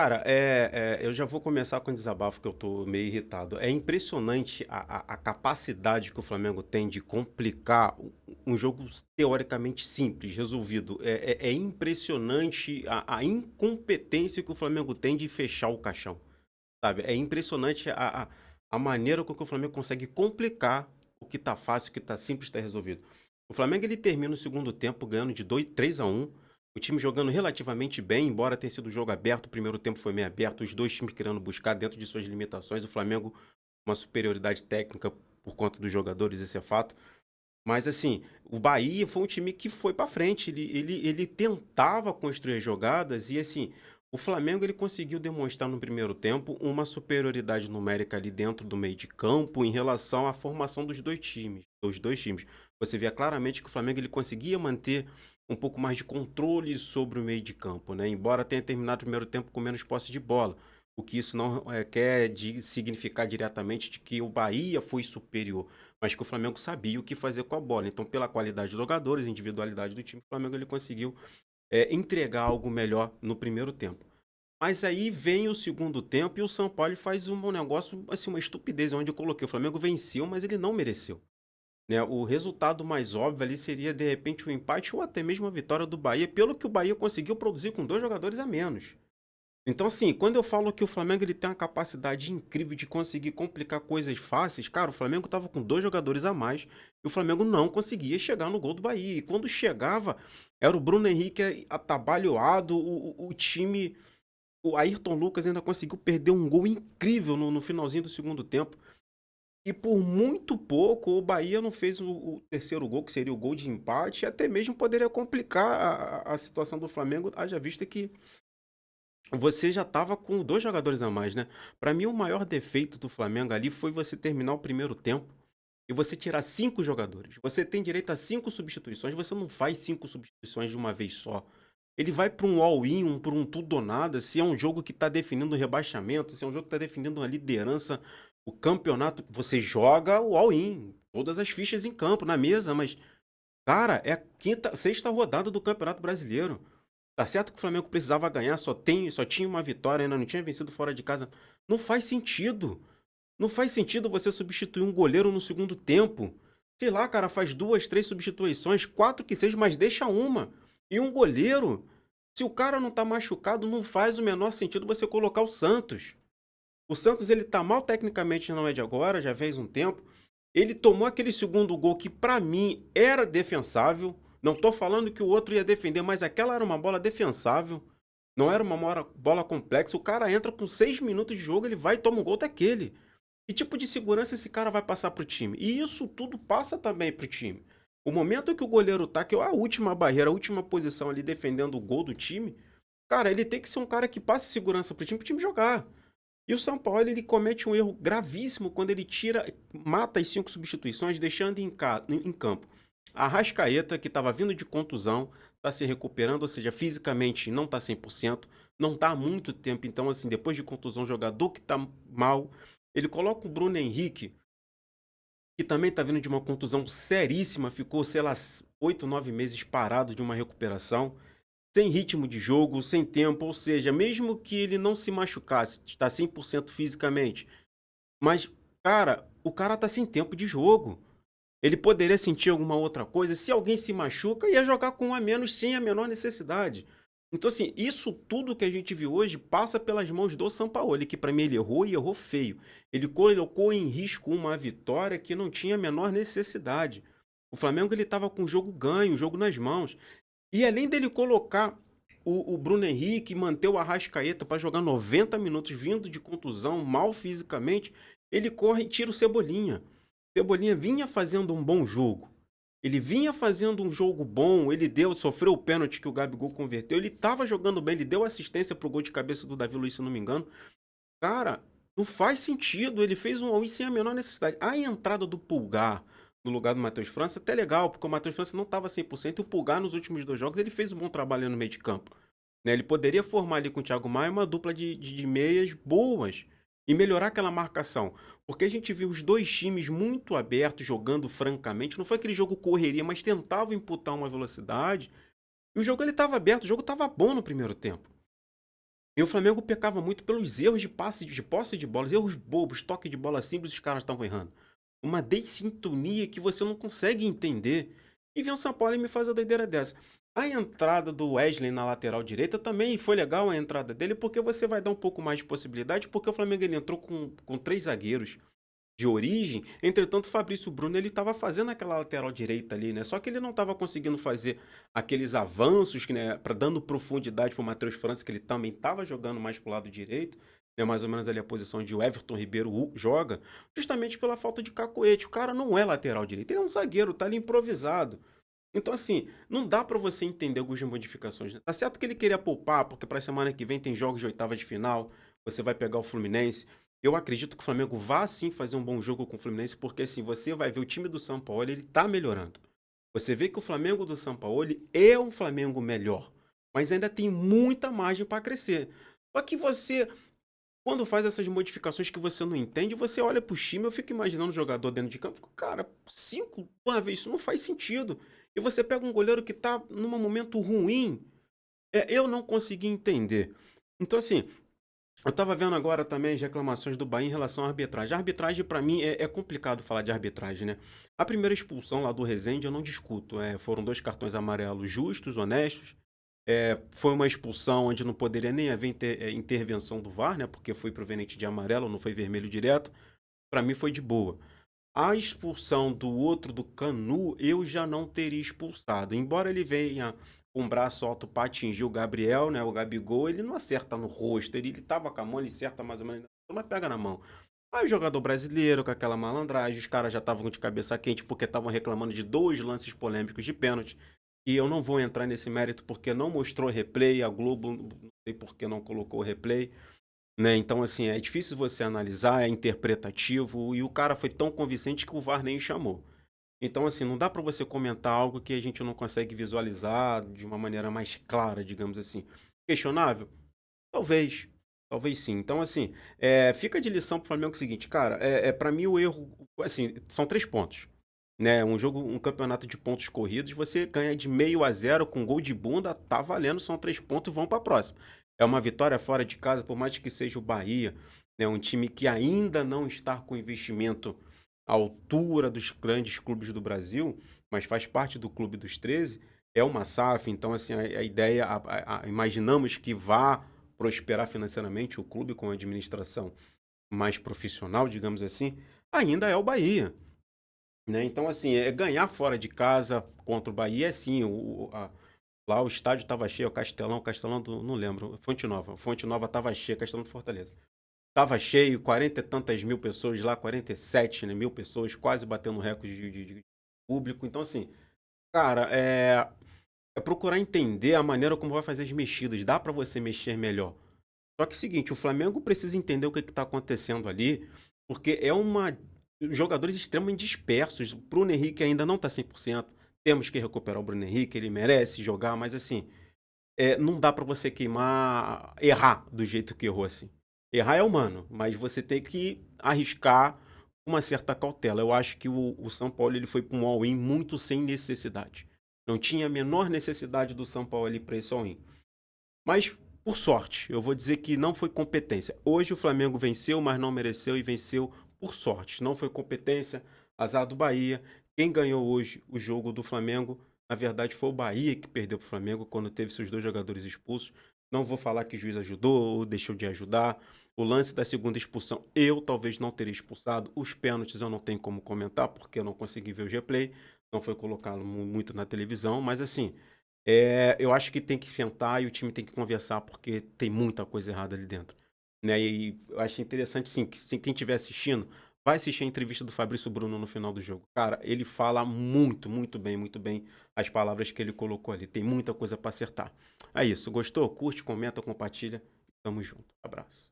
Cara, eu já vou começar com um desabafo que eu tô meio irritado. É impressionante a capacidade que o Flamengo tem de complicar um jogo teoricamente simples, resolvido. É impressionante a incompetência que o Flamengo tem de fechar o caixão, sabe? É impressionante a maneira com que o Flamengo consegue complicar o que tá fácil, o que tá simples, tá resolvido. O Flamengo ele termina o segundo tempo ganhando de 3-1. O time jogando relativamente bem, embora tenha sido um jogo aberto, o primeiro tempo foi meio aberto, os dois times querendo buscar dentro de suas limitações, o Flamengo uma superioridade técnica por conta dos jogadores, esse é fato. Mas assim, o Bahia foi um time que foi pra frente, ele tentava construir as jogadas e assim, o Flamengo ele conseguiu demonstrar no primeiro tempo uma superioridade numérica ali dentro do meio de campo em relação à formação dos dois times. Você via claramente que o Flamengo ele conseguia manter um pouco mais de controle sobre o meio de campo, né? Embora tenha terminado o primeiro tempo com menos posse de bola, o que isso não quer significar diretamente de que o Bahia foi superior, mas que o Flamengo sabia o que fazer com a bola. Então, pela qualidade dos jogadores, individualidade do time, o Flamengo ele conseguiu entregar algo melhor no primeiro tempo. Mas aí vem o segundo tempo e o São Paulo faz um negócio, assim, uma estupidez, onde eu coloquei, o Flamengo venceu, mas ele não mereceu, né? O resultado mais óbvio ali seria, de repente, um empate ou até mesmo a vitória do Bahia, pelo que o Bahia conseguiu produzir com dois jogadores a menos. Então, assim, quando eu falo que o Flamengo ele tem uma capacidade incrível de conseguir complicar coisas fáceis, cara, o Flamengo estava com dois jogadores a mais e o Flamengo não conseguia chegar no gol do Bahia. E quando chegava, era o Bruno Henrique atabalhoado, o time. O Ayrton Lucas ainda conseguiu perder um gol incrível no finalzinho do segundo tempo. E por muito pouco o Bahia não fez o terceiro gol, que seria o gol de empate, e até mesmo poderia complicar a situação do Flamengo, haja vista que você já estava com dois jogadores a mais, né? Para mim, o maior defeito do Flamengo ali foi você terminar o primeiro tempo e você tirar cinco jogadores. Você tem direito a cinco substituições, você não faz cinco substituições de uma vez só. Ele vai para um all-in, para um tudo ou nada, se é um jogo que está definindo o rebaixamento, se é um jogo que está definindo uma liderança, o campeonato, você joga o all-in, todas as fichas em campo, na mesa, mas, cara, é a sexta rodada do Campeonato Brasileiro. Tá certo que o Flamengo precisava ganhar, só tinha uma vitória, ainda não tinha vencido fora de casa. Não faz sentido. Não faz sentido você substituir um goleiro no segundo tempo. Sei lá, cara, faz duas, três substituições, quatro que seja, mas deixa uma. E um goleiro, se o cara não tá machucado, não faz o menor sentido você colocar o Santos. O Santos, ele tá mal tecnicamente, não é de agora, já fez um tempo. Ele tomou aquele segundo gol que, pra mim, era defensável. Não tô falando que o outro ia defender, mas aquela era uma bola defensável. Não era uma bola complexa. O cara entra com 6 minutos de jogo, ele vai e toma um gol daquele. Que tipo de segurança esse cara vai passar pro time? E isso tudo passa também pro time. O momento que o goleiro tá, que é a última barreira, a última posição ali defendendo o gol do time, cara, ele tem que ser um cara que passe segurança pro time jogar. E o São Paulo ele comete um erro gravíssimo quando ele mata as cinco substituições, deixando em campo a Arrascaeta, que estava vindo de contusão, está se recuperando, ou seja, fisicamente não está 100%, não está há muito tempo, então assim, depois de contusão, jogador que está mal, ele coloca o Bruno Henrique, que também está vindo de uma contusão seríssima, ficou, sei lá, 8, 9 meses parado de uma recuperação, sem ritmo de jogo, sem tempo, ou seja, mesmo que ele não se machucasse, está 100% fisicamente, mas, cara, o cara tá sem tempo de jogo. Ele poderia sentir alguma outra coisa, se alguém se machuca, ia jogar com um a menos sem a menor necessidade. Então, assim, isso tudo que a gente viu hoje passa pelas mãos do Sampaoli, que pra mim ele errou e errou feio. Ele colocou em risco uma vitória que não tinha a menor necessidade. O Flamengo ele tava com o jogo ganho, o jogo nas mãos. E além dele colocar o Bruno Henrique, manter o Arrascaeta para jogar 90 minutos vindo de contusão, mal fisicamente, ele corre e tira o Cebolinha. Cebolinha vinha fazendo um bom jogo. Ele vinha fazendo um jogo bom, ele sofreu o pênalti que o Gabigol converteu, ele estava jogando bem, ele deu assistência pro gol de cabeça do Davi Luiz, se não me engano. Cara, não faz sentido, ele fez um all sem a menor necessidade. A entrada do Pulgar no lugar do Matheus França até legal, porque o Matheus França não estava 100% e o Pulgar nos últimos dois jogos ele fez um bom trabalho no meio de campo, né? Ele poderia formar ali com o Thiago Maia uma dupla de meias boas e melhorar aquela marcação. Porque a gente viu os dois times muito abertos, jogando francamente. Não foi aquele jogo correria, mas tentavam imputar uma velocidade. E o jogo ele estava aberto, o jogo estava bom no primeiro tempo. E o Flamengo pecava muito pelos erros de passe, de posse de bolas, erros bobos, toque de bola simples, os caras estavam errando. Uma dessintonia que você não consegue entender. E vem o São Paulo e me faz a doideira dessa. A entrada do Wesley na lateral direita também foi legal a entrada dele, porque você vai dar um pouco mais de possibilidade, porque o Flamengo ele entrou com três zagueiros de origem. Entretanto, o Fabrício Bruno ele estava fazendo aquela lateral direita ali, né? Só que ele não estava conseguindo fazer aqueles avanços, né, para dando profundidade para o Matheus França, que ele também estava jogando mais para o lado direito, né? Mais ou menos ali a posição de o Everton Ribeiro joga, justamente pela falta de cacoete. O cara não é lateral direito, ele é um zagueiro, tá ali improvisado. Então, assim, não dá para você entender algumas modificações, né? Tá certo que ele queria poupar, porque para a semana que vem tem jogos de oitava de final, você vai pegar o Fluminense. Eu acredito que o Flamengo vá sim fazer um bom jogo com o Fluminense, porque assim, você vai ver o time do São Paulo, ele tá melhorando. Você vê que o Flamengo do São Paulo é um Flamengo melhor, mas ainda tem muita margem para crescer. Só que você, quando faz essas modificações que você não entende, você olha pro time, eu fico imaginando o jogador dentro de campo, fico, cara, 5 uma vez, isso não faz sentido. E você pega um goleiro que tá num momento ruim, eu não consegui entender. Então, assim, eu tava vendo agora também as reclamações do Bahia em relação à arbitragem. A arbitragem, pra mim, é complicado falar de arbitragem, né? A primeira expulsão lá do Rezende eu não discuto. Foram 2 cartões amarelos justos, honestos. Foi uma expulsão onde não poderia nem haver intervenção do VAR, né? Porque foi proveniente de amarelo, não foi vermelho direto. Pra mim foi de boa. A expulsão do outro, do Canu, eu já não teria expulsado. Embora ele venha com o braço alto para atingir o Gabriel, né? O Gabigol, ele não acerta no rosto. Ele tava com a mão, ele acerta mais ou menos, mas pega na mão. Aí o jogador brasileiro, com aquela malandragem, os caras já estavam de cabeça quente porque estavam reclamando de 2 lances polêmicos de pênalti. E eu não vou entrar nesse mérito porque não mostrou replay, a Globo, não sei por que não colocou o replay. Né? Então, assim, é difícil você analisar, é interpretativo, e o cara foi tão convincente que o VAR nem chamou. Então, assim, não dá para você comentar algo que a gente não consegue visualizar de uma maneira mais clara, digamos assim. Questionável? Talvez. Talvez sim. Então, assim, fica de lição pro Flamengo o seguinte, cara, para mim o erro, assim, são 3 pontos. Né? Um campeonato de pontos corridos, você ganha de 0,5 com gol de bunda, tá valendo, são 3 pontos e vão para a próxima. É uma vitória fora de casa, por mais que seja o Bahia, né? Um time que ainda não está com investimento à altura dos grandes clubes do Brasil, mas faz parte do Clube dos 13, é uma SAF, então assim, a ideia, imaginamos que vá prosperar financeiramente o clube com a administração mais profissional, digamos assim, ainda é o Bahia. Né? Então, assim, ganhar fora de casa contra o Bahia, é sim. Lá o estádio estava cheio, o Castelão não lembro, Fonte Nova estava cheio, Castelão do Fortaleza. Estava cheio, 40 e tantas mil pessoas lá, 47, né, mil pessoas, quase batendo recorde de público. Então, assim, cara, é procurar entender a maneira como vai fazer as mexidas. Dá para você mexer melhor. Só que é o seguinte, o Flamengo precisa entender o que está acontecendo ali, porque é uma jogadores extremamente dispersos. O Bruno Henrique ainda não está 100%. Temos que recuperar o Bruno Henrique, ele merece jogar, mas assim, não dá para você queimar, errar do jeito que errou assim. Errar é humano, mas você tem que arriscar com uma certa cautela. Eu acho que o São Paulo ele foi para um all-in muito sem necessidade. Não tinha a menor necessidade do São Paulo ali para esse all-in. Mas, por sorte, eu vou dizer que não foi competência. Hoje o Flamengo venceu, mas não mereceu e venceu por sorte. Não foi competência, azar do Bahia. Quem ganhou hoje o jogo do Flamengo, na verdade, foi o Bahia que perdeu para o Flamengo quando teve seus 2 jogadores expulsos. Não vou falar que o juiz ajudou ou deixou de ajudar. O lance da segunda expulsão, eu talvez não teria expulsado. Os pênaltis eu não tenho como comentar, porque eu não consegui ver o replay. Não foi colocado muito na televisão, mas assim, eu acho que tem que sentar e o time tem que conversar, porque tem muita coisa errada ali dentro. Né? E eu acho interessante, sim, que quem estiver assistindo, vai assistir a entrevista do Fabrício Bruno no final do jogo. Cara, ele fala muito, muito bem as palavras que ele colocou ali. Tem muita coisa para acertar. É isso. Gostou? Curte, comenta, compartilha. Tamo junto. Abraço.